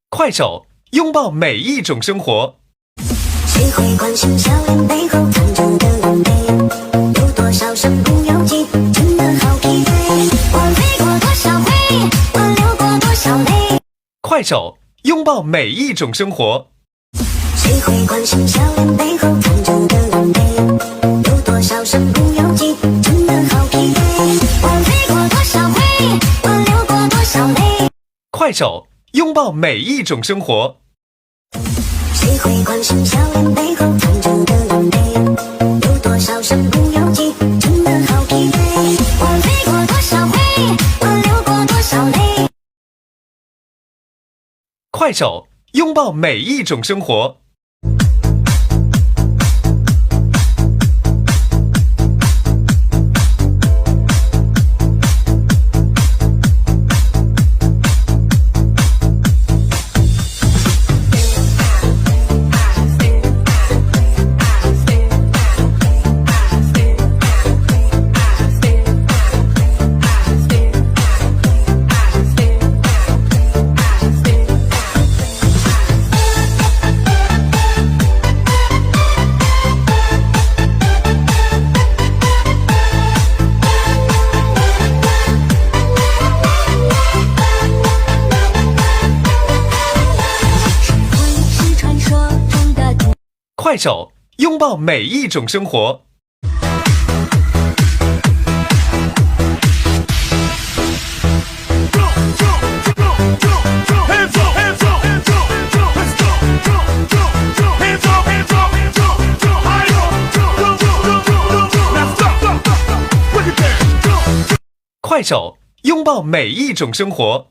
快手，拥抱每一种生活。谁会关心笑脸背后藏着的狼狈？有多少身不由己，真的好疲惫。我飞过多少回，我流过多少泪。快手，拥抱每一种生活。谁会关心笑脸背后藏着的狼狈？有多少身不由己，真的好疲惫。我飞过多少回，我流过多少泪。快手，拥抱每一种生活。谁会关心笑脸背后藏着的狼狈？有多少身不由己，真的好疲惫。我飞过多少回，我流过多少泪。快手，拥抱每一种生活。快手，拥抱每一种生活。快手，拥抱每一种生活。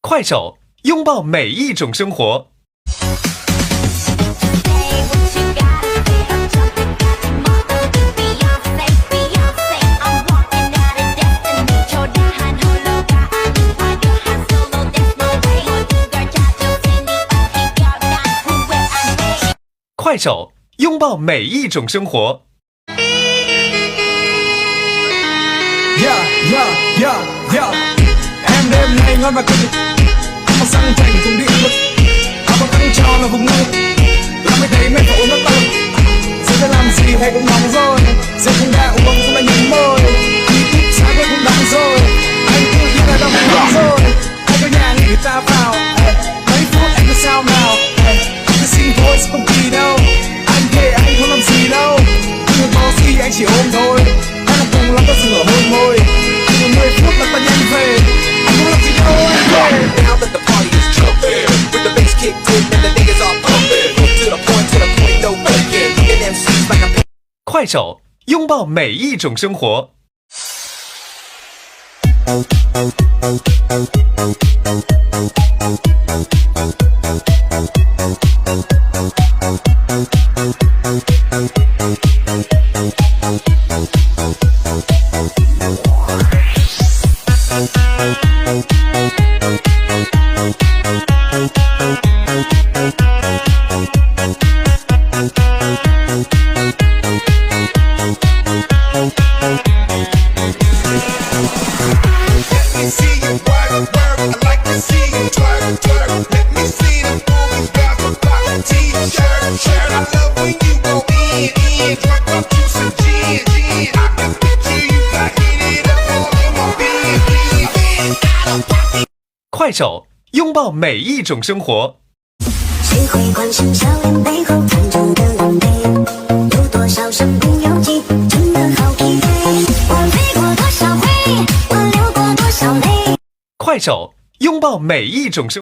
快手，拥抱每一种生活。快手，拥抱每一种生活。Em đêm nay ngon và cực, mà sang chảnh cùng đi ướt, áo căng tròn là vùng ngực, làm mấy thấy mệt và uống nước tơ, giờ phải làm gì hay cũng nóng rồi, giờ không đã uống cũng đã nhấn môi, đi tiếp xa với cũng đắng rồi, anh cứ như là đang nóng rồi, hai cái nhà người ta vào, mấy phút anh cứ sao nào, anh cứ xin thôi chứ không kỳ đâu, anh thề anh không làm gì đâu, nhưng có gì anh chỉ ôm thôi, anh là cùng lắm ta dừng ở hôn môi. 10 phút là ta nhanh về, anh không làm gì đâu anh về. Now that the party is jumping, with the bass kicked in and the niggas are pumping, to the point, no faking, looking MCs like I'm. 快手，拥抱每一种生活。快手，拥抱每一种生活。谁会关心笑脸背后藏着的狼狈？有多少身不由己，真的好疲惫。我飞过多少回，快手，拥抱每一种生。